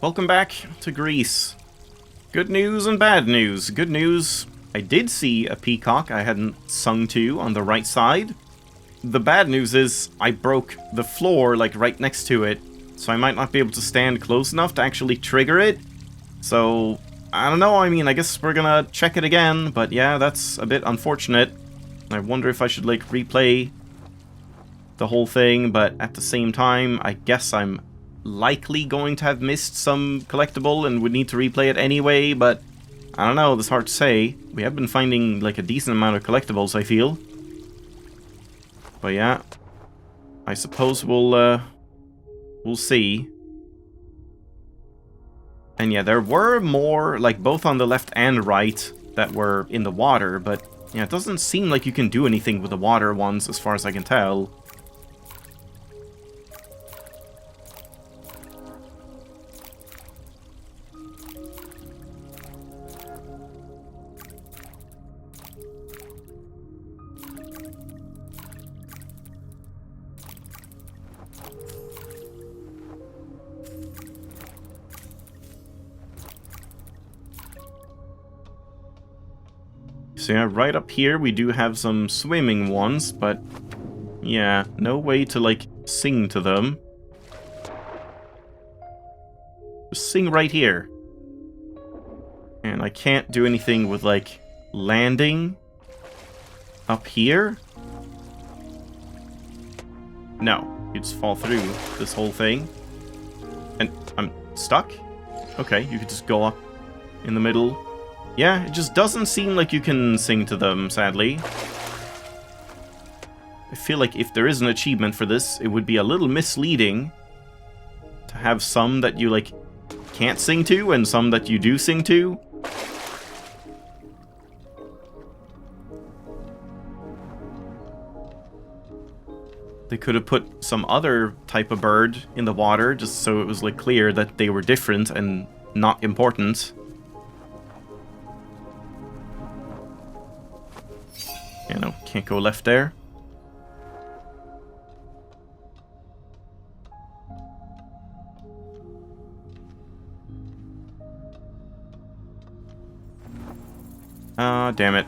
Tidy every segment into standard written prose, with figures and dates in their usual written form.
Welcome back to Greece. Good news and bad news. Good news, I did see a peacock I hadn't sung to on the right side. The bad news is I broke the floor like right next to it, so I might not be able to stand close enough to actually trigger it. So, I don't know, I mean, I guess we're gonna check it again, but yeah, that's a bit unfortunate. I wonder if I should like replay the whole thing, but at the same time, I guess I'm likely going to have missed some collectible and would need to replay it anyway, but I don't know, it's hard to say. We have been finding like a decent amount of collectibles, I feel. But yeah, I suppose we'll see. And yeah, there were more, like both on the left and right, that were in the water, but yeah, it doesn't seem like you can do anything with the water ones as far as I can tell. So yeah, right up here we do have some swimming ones, but yeah, no way to like sing to them. Just sing right here. And I can't do anything with like landing up here. No, you just fall through this whole thing. And I'm stuck? Okay, you could just go up in the middle. Yeah, it just doesn't seem like you can sing to them, sadly. I feel like if there is an achievement for this, it would be a little misleading to have some that you, like, can't sing to and some that you do sing to. They could have put some other type of bird in the water just so it was, like, clear that they were different and not important. You know, can't go left there. Ah, damn it.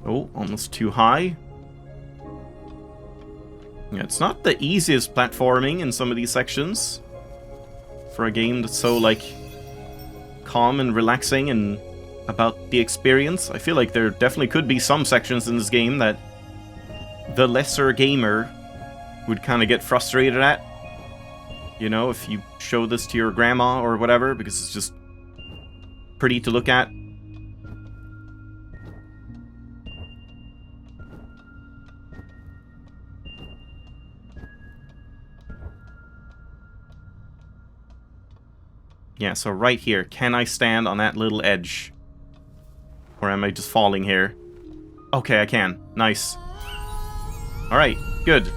Oh, almost too high. Yeah, it's not the easiest platforming in some of these sections. For a game that's so, like, calm and relaxing and about the experience. I feel like there definitely could be some sections in this game that the lesser gamer would kind of get frustrated at. You know, if you show this to your grandma or whatever, because it's just pretty to look at. Yeah, so right here, can I stand on that little edge? Or am I just falling here? Okay, I can. Nice. Alright, good.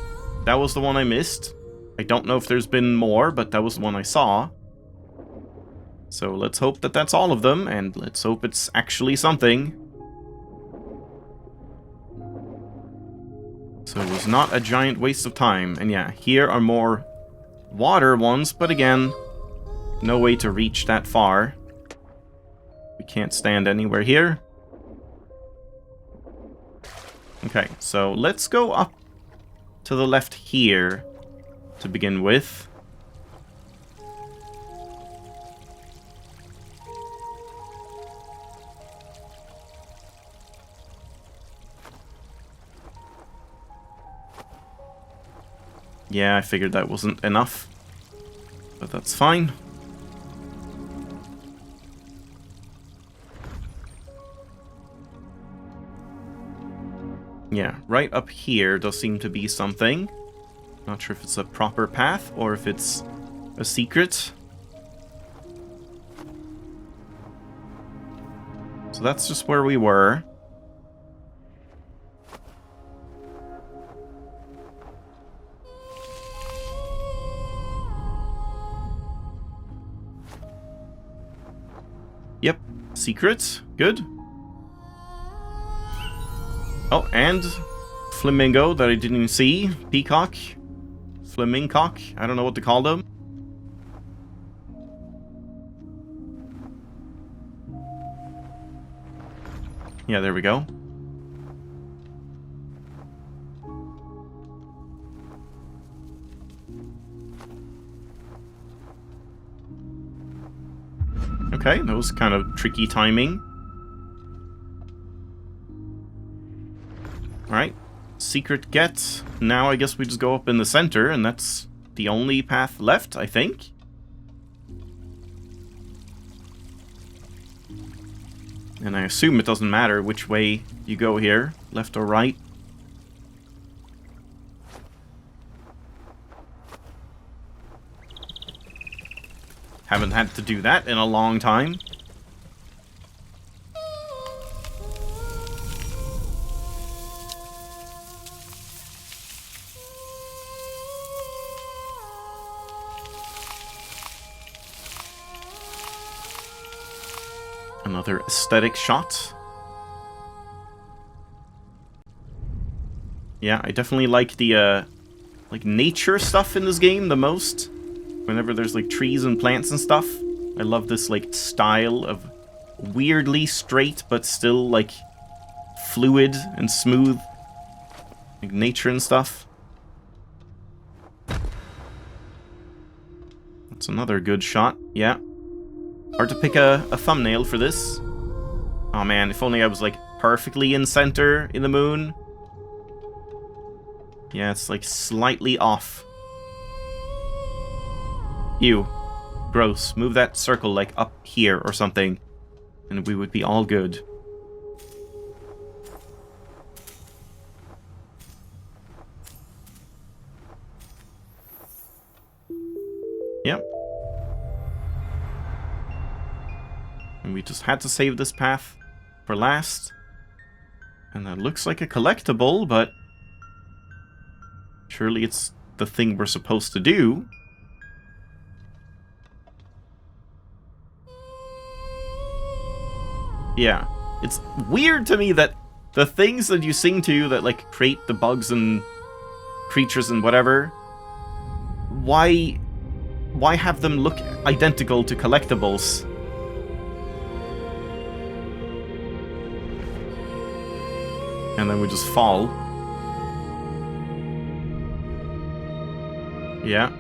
That was the one I missed. I don't know if there's been more, but that was the one I saw. So let's hope that that's all of them, and let's hope it's actually something. So it was not a giant waste of time. And yeah, here are more water ones, but again, no way to reach that far. We can't stand anywhere here. Okay, so let's go up to the left here to begin with. Yeah, I figured that wasn't enough, but that's fine. Yeah, right up here does seem to be something. Not sure if it's a proper path or if it's a secret. So that's just where we were. Yep. Secret. Good. Oh, and flamingo that I didn't even see. Peacock. Flamincock. I don't know what to call them. Yeah, there we go. Okay, that was kind of tricky timing. Alright, secret get. Now I guess we just go up in the center, and that's the only path left, I think. And I assume it doesn't matter which way you go here, left or right. Haven't had to do that in a long time. Another aesthetic shot. Yeah, I definitely like the like nature stuff in this game the most. Whenever there's like trees and plants and stuff, I love this like style of weirdly straight but still like fluid and smooth, like nature and stuff. That's another good shot. Yeah. Hard to pick a thumbnail for this. Oh man, if only I was like perfectly in center in the moon. Yeah, it's like slightly off. Ew. Gross. Move that circle like up here or something, and we would be all good. Yep. And we just had to save this path for last. And that looks like a collectible, but surely it's the thing we're supposed to do. Yeah. It's weird to me that the things that you sing to that like create the bugs and creatures and whatever, why have them look identical to collectibles? And then we just fall. Yeah.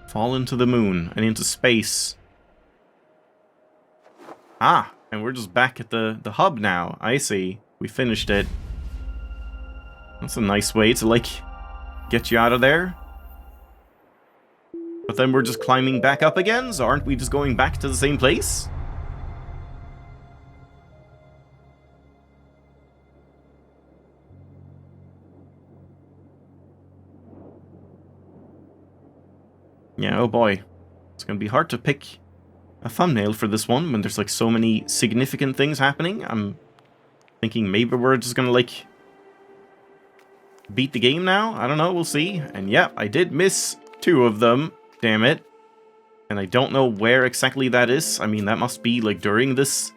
Fall into the moon and into space. Ah, and we're just back at the hub now. I see. We finished it. That's a nice way to, like, get you out of there. But then we're just climbing back up again, so aren't we just going back to the same place? Yeah, oh boy. It's gonna be hard to pick a thumbnail for this one when there's like so many significant things happening. I'm thinking maybe we're just gonna like beat the game now. I don't know, we'll see. And yeah, I did miss 2 of them. Damn it. And I don't know where exactly that is. I mean, that must be like during this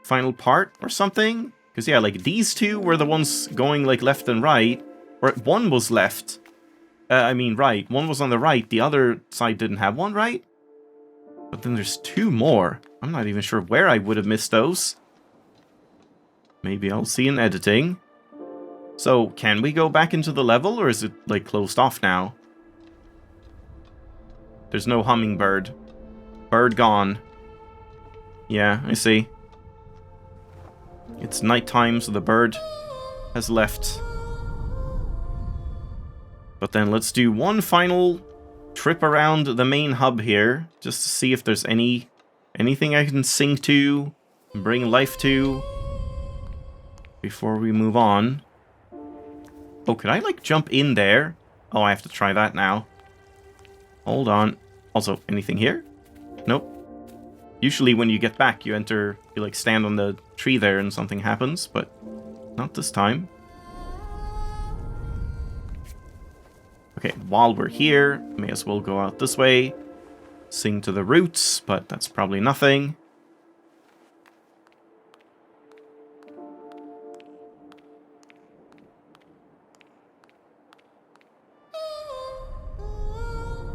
final part or something. Because yeah, like these 2 were the ones going like left and right. Or one was left. Right. One was on the right. The other side didn't have one, right? But then there's 2 more. I'm not even sure where I would have missed those. Maybe I'll see in editing. So, can we go back into the level, or is it, like, closed off now? There's no hummingbird. Bird gone. Yeah, I see. It's nighttime, so the bird has left. But then let's do one final trip around the main hub here, just to see if there's anything I can sing to, bring life to, before we move on. Oh, could I, like, jump in there? Oh, I have to try that now. Hold on. Also, anything here? Nope. Usually when you get back, you like, stand on the tree there and something happens, but not this time. Okay, while we're here, may as well go out this way. sing to the roots, but that's probably nothing.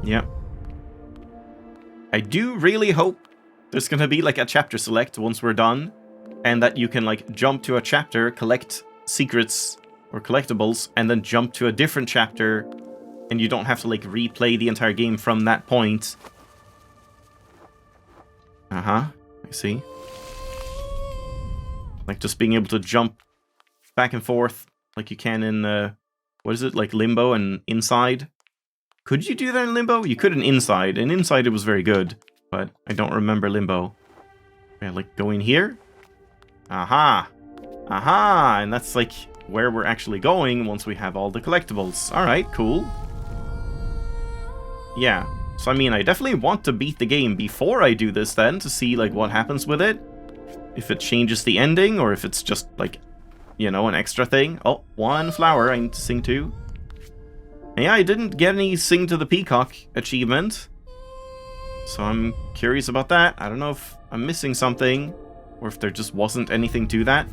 Yep. I do really hope there's gonna be like a chapter select once we're done, and that you can like jump to a chapter, collect secrets or collectibles, and then jump to a different chapter, and you don't have to like replay the entire game from that point. I see. Like just being able to jump back and forth like you can in, what is it, like Limbo and Inside? Could you do that in Limbo? You could in Inside. In Inside it was very good, but I don't remember Limbo. Yeah, like go in here. Aha! And that's like where we're actually going once we have all the collectibles. Alright, cool. Yeah. So I mean, I definitely want to beat the game before I do this then, to see like what happens with it. If it changes the ending, or if it's just like, you know, an extra thing. Oh, one flower I need to sing to. Yeah, I didn't get any Sing to the Peacock achievement, so I'm curious about that. I don't know if I'm missing something, or if there just wasn't anything to that.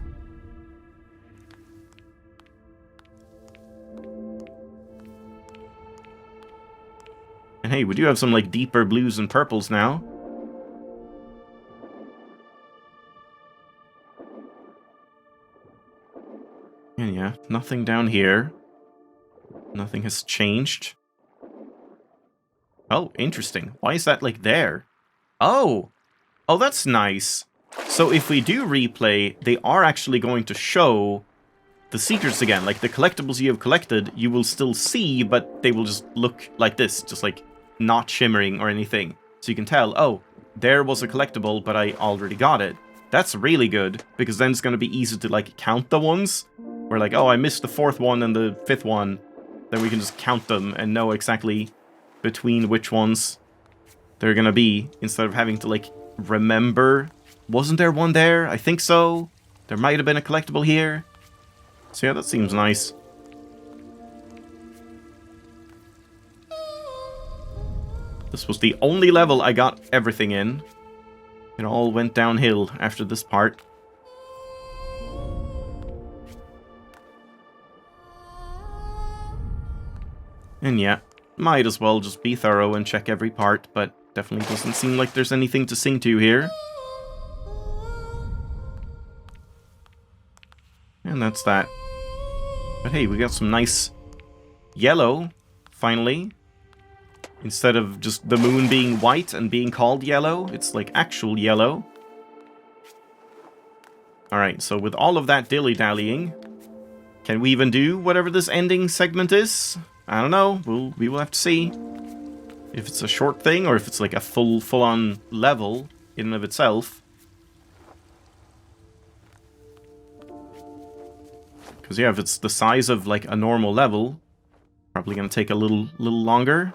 And hey, we do have some like deeper blues and purples now. And yeah, nothing down here. Nothing has changed. Oh, interesting. Why is that, like, there? Oh! Oh, that's nice. So if we do replay, they are actually going to show the secrets again. Like, the collectibles you have collected, you will still see, but they will just look like this. Just, like, not shimmering or anything. So you can tell, oh, there was a collectible, but I already got it. That's really good, because then it's going to be easy to, like, count the ones. Where, like, oh, I missed the 4th one and the 5th one. Then we can just count them and know exactly between which ones they're gonna be, instead of having to, like, remember. Wasn't there one there? I think so. There might have been a collectible here. So yeah, that seems nice. This was the only level I got everything in. It all went downhill after this part. And yeah, might as well just be thorough and check every part, but definitely doesn't seem like there's anything to sing to here. And that's that. But hey, we got some nice yellow, finally. Instead of just the moon being white and being called yellow, it's like actual yellow. Alright, so with all of that dilly-dallying, can we even do whatever this ending segment is? I don't know. We will have to see. If it's a short thing, or if it's like a full-on level in and of itself. Because yeah, if it's the size of like a normal level, probably gonna take a little longer.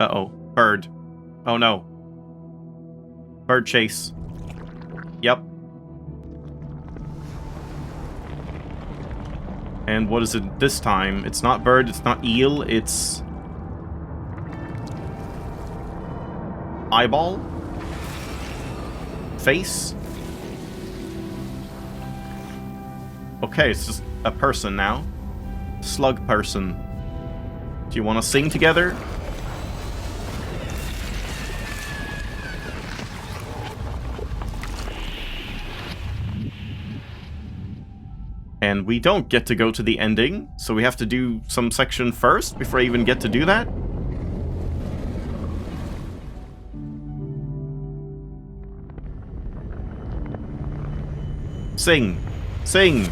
Uh-oh. Bird. Oh no. Bird chase. Yep. And what is it this time? It's not bird, it's not eel, it's... eyeball? Face? Okay, it's just a person now. Slug person. Do you want to sing together? And we don't get to go to the ending, so we have to do some section first before I even get to do that. Sing! Sing!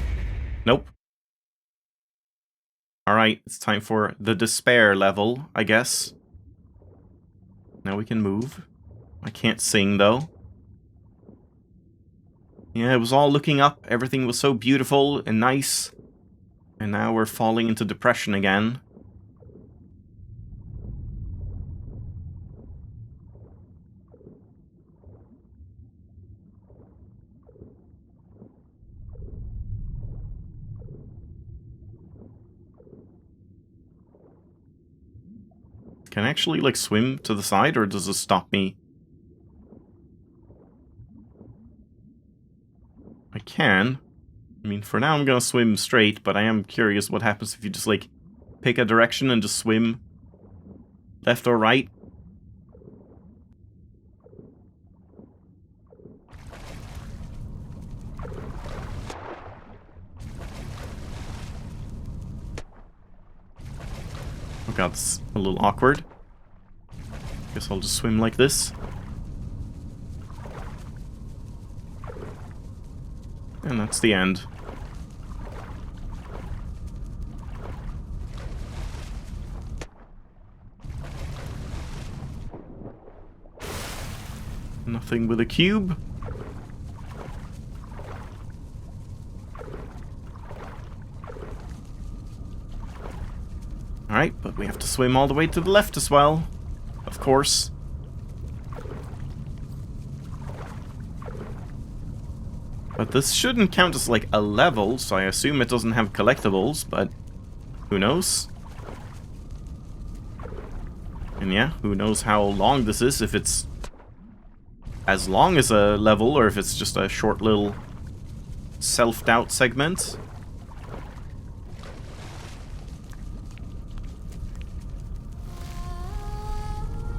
Nope. Alright, it's time for the despair level, I guess. Now we can move. I can't sing, though. Yeah, it was all looking up. Everything was so beautiful and nice. And now we're falling into depression again. Can I actually, like, swim to the side, or does this stop me? I can. I mean, for now I'm gonna swim straight, but I am curious what happens if you just, like, pick a direction and just swim left or right. Oh god, it's a little awkward. Guess I'll just swim like this. And that's the end. Nothing with a cube. Alright, but we have to swim all the way to the left as well. Of course. But this shouldn't count as, like, a level, so I assume it doesn't have collectibles, but who knows? And yeah, who knows how long this is, if it's as long as a level, or if it's just a short little self-doubt segment.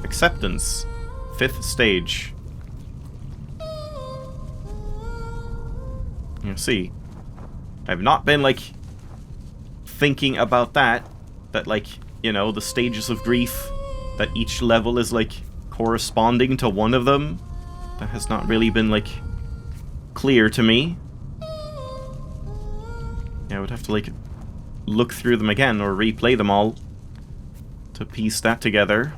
Acceptance. 5th stage. You see, I've not been, like, thinking about that, like, you know, the stages of grief, that each level is, like, corresponding to one of them. That has not really been, like, clear to me. Yeah, I would have to, like, look through them again, or replay them all, to piece that together.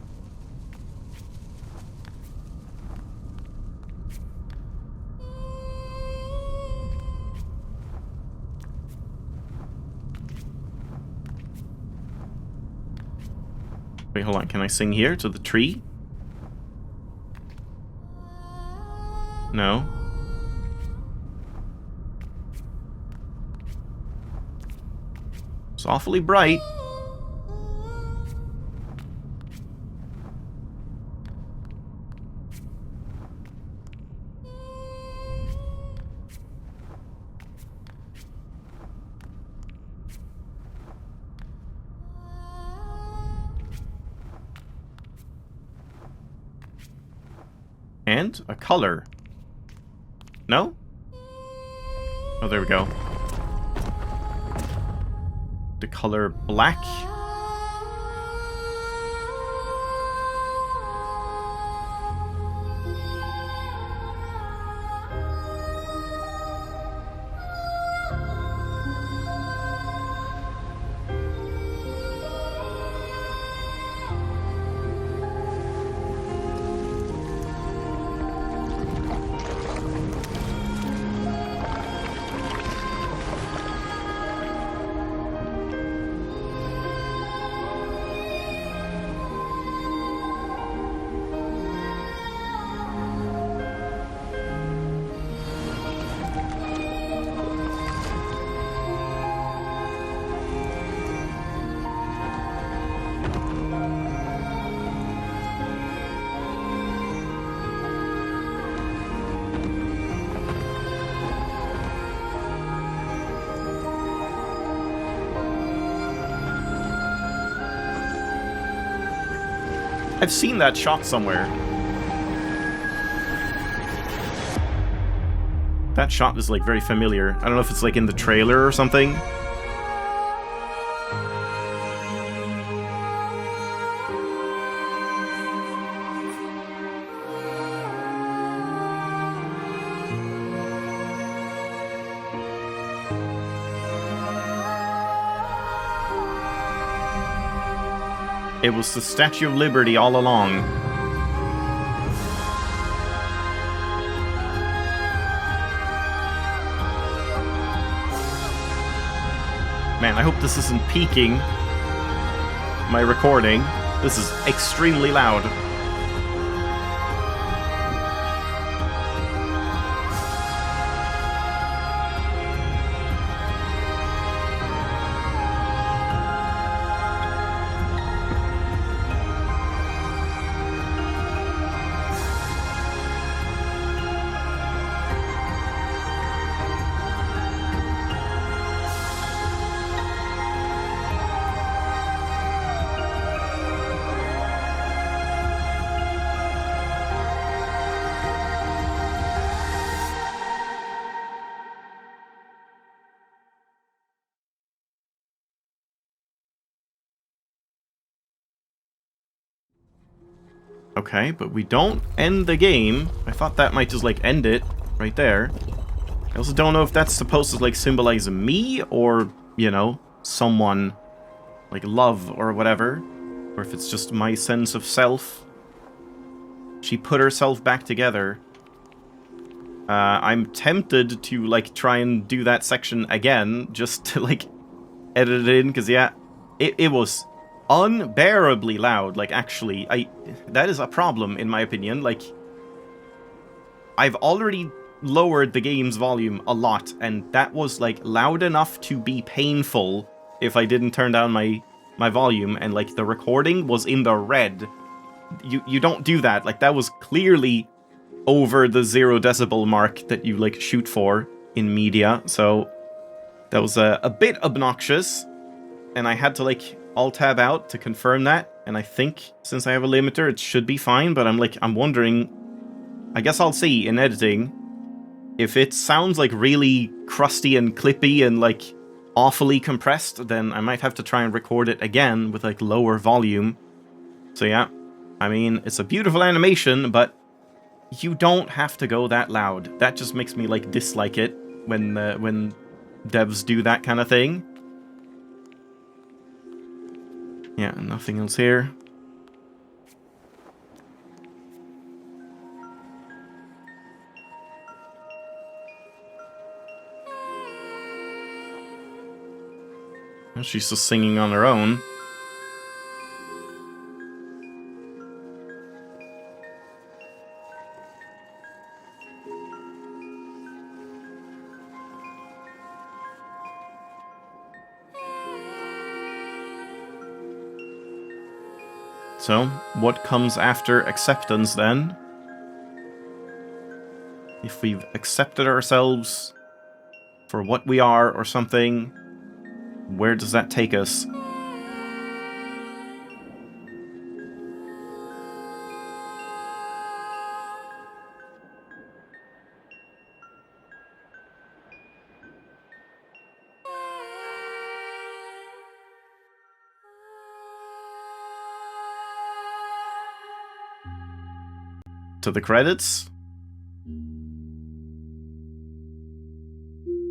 Wait, hold on. Can I sing here to the tree? No. It's awfully bright. And a color. No? Oh, there we go. The color black. I've seen that shot somewhere. That shot is, like, very familiar. I don't know if it's, like, in the trailer or something. It was the Statue of Liberty all along. Man, I hope this isn't peaking my recording. This is extremely loud. Okay, but we don't end the game. I thought that might just, like, end it right there. I also don't know if that's supposed to, like, symbolize me or, you know, someone, like, love or whatever. Or if it's just my sense of self. She put herself back together. I'm tempted to, like, try and do that section again, just to, like, edit it in, because, yeah, it was unbearably loud. Like, actually, that is a problem, in my opinion. Like, I've already lowered the game's volume a lot, and that was, like, loud enough to be painful if I didn't turn down my volume, and, like, the recording was in the red. You don't do that. Like, that was clearly over the 0 decibel mark that you, like, shoot for in media, so that was a bit obnoxious, and I had to, like, alt-tab out to confirm that, and I think since I have a limiter, it should be fine, but I'm wondering, I guess I'll see in editing, if it sounds, like, really crusty and clippy and, like, awfully compressed, then I might have to try and record it again with, like, lower volume. So yeah, I mean, it's a beautiful animation, but you don't have to go that loud. That just makes me, like, dislike it when devs do that kind of thing. Yeah, nothing else here. Well, she's just singing on her own. So, what comes after acceptance, then? If we've accepted ourselves for what we are or something, where does that take us? To the credits?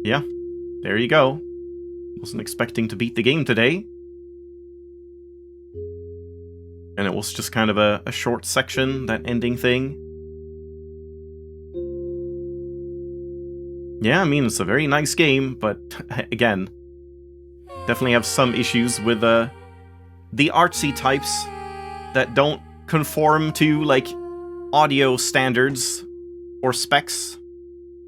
Yeah, there you go. Wasn't expecting to beat the game today. And it was just kind of a short section, that ending thing. Yeah, I mean, it's a very nice game, but again, definitely have some issues with the artsy types that don't conform to, like, audio standards or specs.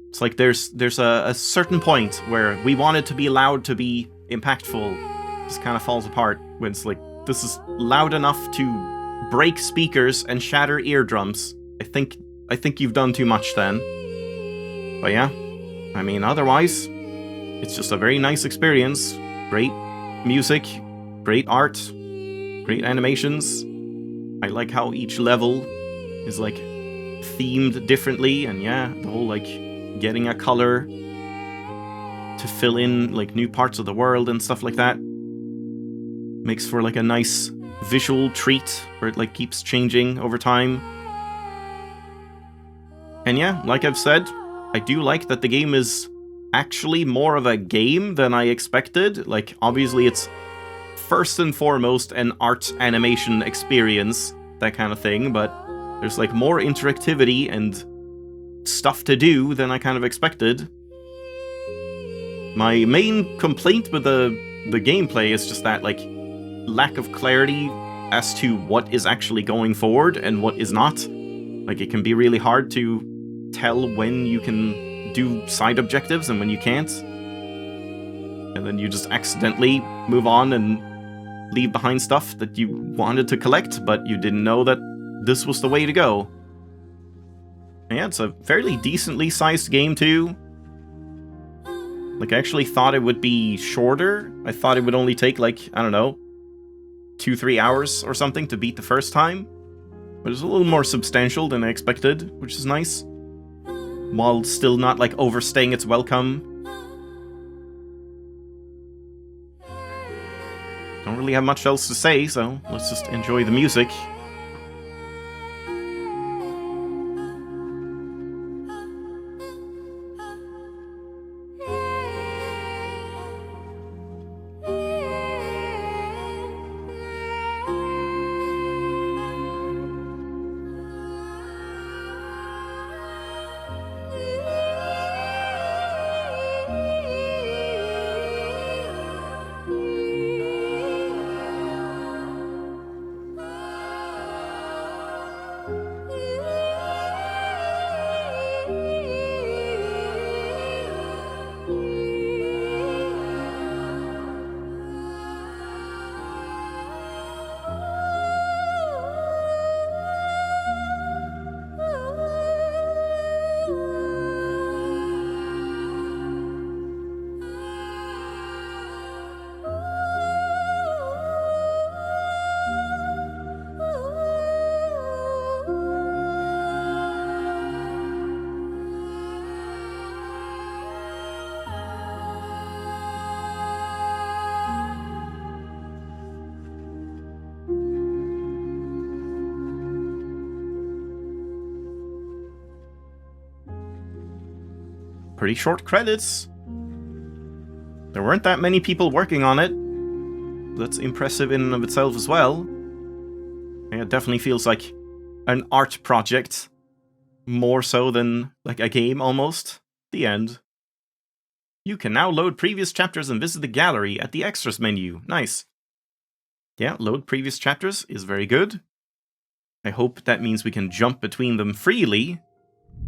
It's like there's a certain point where we want it to be loud to be impactful. It just kind of falls apart when it's like, this is loud enough to break speakers and shatter eardrums. I think you've done too much then. But yeah, I mean, otherwise, it's just a very nice experience. Great music, great art, great animations. I like how each level is, like, themed differently, and yeah, the whole, like, getting a color to fill in, like, new parts of the world and stuff like that makes for, like, a nice visual treat where it, like, keeps changing over time. And yeah, like I've said, I do like that the game is actually more of a game than I expected. Like, obviously it's first and foremost an art animation experience, that kind of thing, but there's, like, more interactivity and stuff to do than I kind of expected. My main complaint with the gameplay is just that, like, lack of clarity as to what is actually going forward and what is not. Like, it can be really hard to tell when you can do side objectives and when you can't. And then you just accidentally move on and leave behind stuff that you wanted to collect, but you didn't know that this was the way to go. And yeah, it's a fairly decently sized game, too. Like, I actually thought it would be shorter. I thought it would only take, like, I don't know, 2-3 hours or something to beat the first time. But it's a little more substantial than I expected, which is nice. While still not, like, overstaying its welcome. Don't really have much else to say, so let's just enjoy the music. pretty short credits. There weren't that many people working on it. That's impressive in and of itself as well. Yeah, it definitely feels like an art project. More so than, like, a game, almost. The end. You can now load previous chapters and visit the gallery at the extras menu. Nice. Yeah, load previous chapters is very good. I hope that means we can jump between them freely.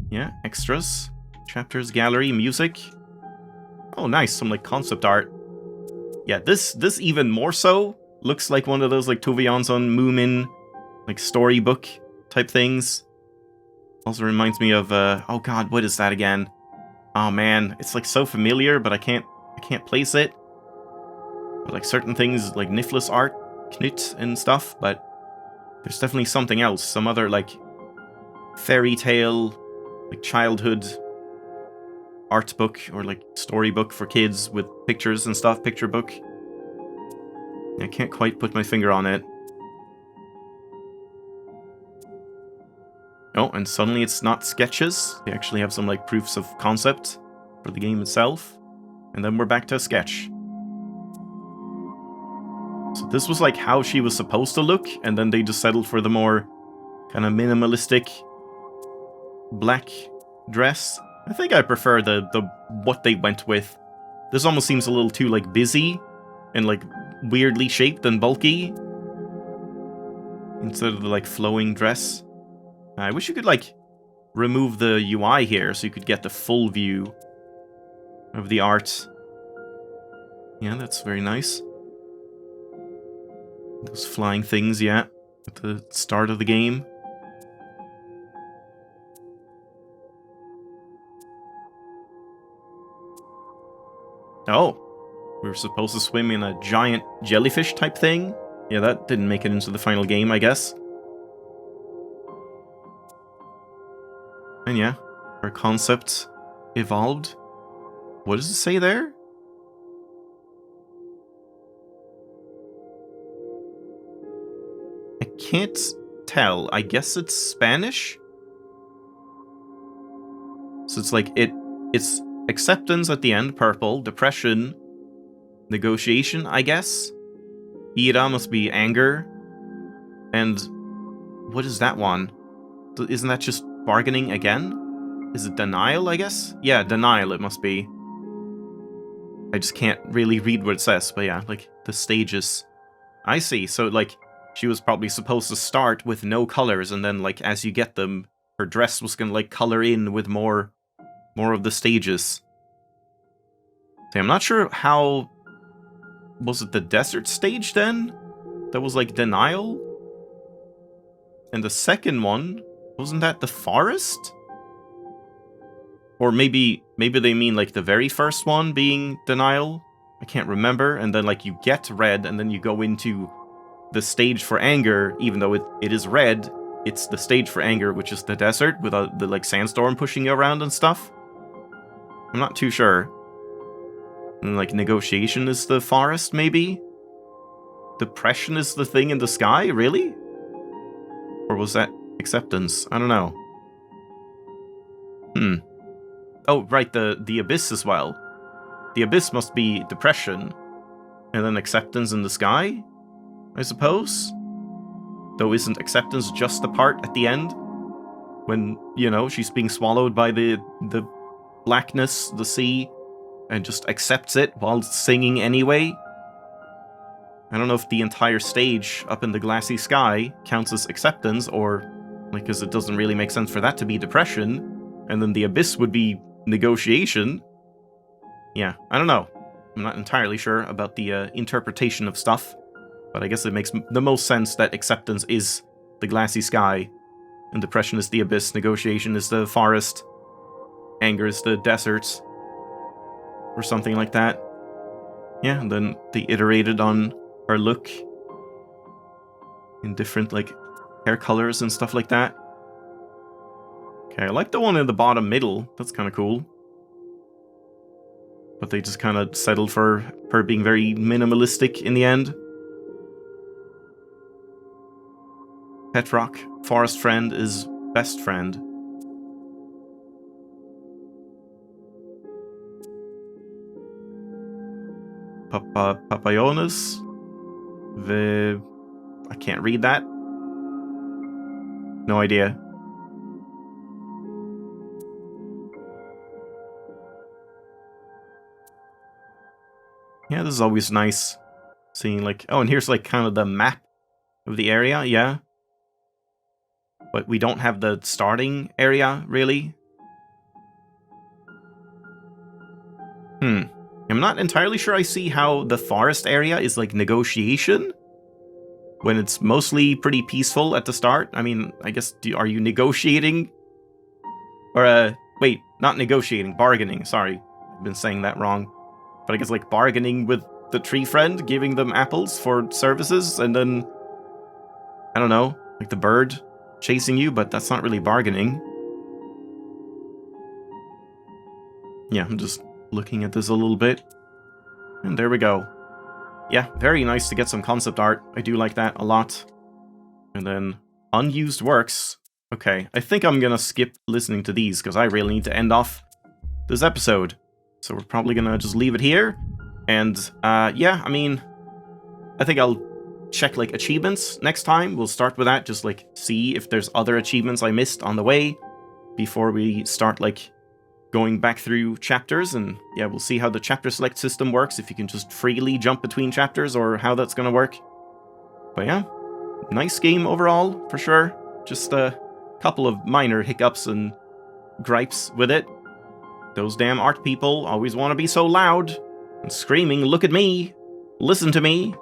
Yeah, extras, chapters, gallery, music. Oh, nice, some, like, concept art. Yeah, this even more so looks like one of those, like, Tovianson Moomin, like, storybook type things. Also reminds me of, oh god, what is that again? Oh man, it's, like, so familiar, but I can't place it. But, like, certain things, like, Niflis art, Knut and stuff, but there's definitely something else, some other, like, fairy tale, like, childhood art book, or, like, storybook for kids with pictures and stuff, picture book. I can't quite put my finger on it. Oh, and suddenly it's not sketches. They actually have some, like, proofs of concept for the game itself. And then we're back to a sketch. So this was, like, how she was supposed to look, and then they just settled for the more kind of minimalistic black dress. I think I prefer the what they went with. This almost seems a little too, like, busy and, like, weirdly shaped and bulky instead of the, like, flowing dress. I wish you could, like, remove the UI here so you could get the full view of the art. Yeah, that's very nice. Those flying things, yeah, at the start of the game. Oh, we were supposed to swim in a giant jellyfish type thing? Yeah, that didn't make it into the final game, I guess. And yeah, our concept evolved. What does it say there? I can't tell. I guess it's Spanish? So it's like, it's acceptance at the end, purple, depression, negotiation, I guess? Ira must be anger. And what is that one? Isn't that just bargaining again? Is it denial, I guess? Yeah, denial it must be. I just can't really read what it says, but yeah, like, the stages. I see, so, like, she was probably supposed to start with no colors, and then, like, as you get them, her dress was gonna, like, color in with more of the stages. See, I'm not sure how... Was it the desert stage, then? That was, like, denial? And the second one, wasn't that the forest? Or maybe they mean, like, the very first one being denial? I can't remember. And then, like, you get red, and then you go into the stage for anger, even though it is red. It's the stage for anger, which is the desert, with the, like, sandstorm pushing you around and stuff. I'm not too sure. And, like, negotiation is the forest, maybe? Depression is the thing in the sky, really? Or was that acceptance? I don't know. Oh, right, the abyss as well. The abyss must be depression, and then acceptance in the sky, I suppose? Though isn't acceptance just the part at the end? When, you know, she's being swallowed by the blackness, the sea, and just accepts it while singing anyway? I don't know if the entire stage up in the glassy sky counts as acceptance, or, like, because it doesn't really make sense for that to be depression, and then the abyss would be negotiation. Yeah, I don't know. I'm not entirely sure about the interpretation of stuff, but I guess it makes the most sense that acceptance is the glassy sky, and depression is the abyss, negotiation is the forest, anger is the desert, or something like that. Yeah, and then they iterated on her look in different, like, hair colors and stuff like that. Okay, I like the one in the bottom middle. That's kind of cool. But they just kind of settled for her being very minimalistic in the end. Pet rock. Forest friend is best friend. Papayonas. I can't read that. No idea. Yeah, this is always nice. Seeing, like... Oh, and here's, like, kind of the map of the area, yeah. But we don't have the starting area, really. I'm not entirely sure I see how the forest area is, like, negotiation. When it's mostly pretty peaceful at the start. I mean, I guess, are you negotiating? Or, wait, not negotiating, bargaining, sorry. I've been saying that wrong. But I guess, like, bargaining with the tree friend, giving them apples for services, and then... I don't know, like the bird chasing you, but that's not really bargaining. Yeah, I'm just looking at this a little bit. And there we go. Yeah, very nice to get some concept art. I do like that a lot. And then, unused works. Okay, I think I'm gonna skip listening to these, because I really need to end off this episode. So we're probably gonna just leave it here. And, yeah, I mean, I think I'll check, like, achievements next time. We'll start with that, just, like, see if there's other achievements I missed on the way before we start, like, going back through chapters. And, yeah, we'll see how the chapter select system works, if you can just freely jump between chapters, or how that's gonna work. But, yeah, nice game overall, for sure. Just a couple of minor hiccups and gripes with it. Those damn art people always want to be so loud and screaming, "Look at me! Listen to me!"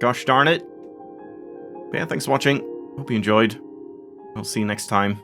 Gosh darn it. But yeah, thanks for watching. Hope you enjoyed. I'll see you next time.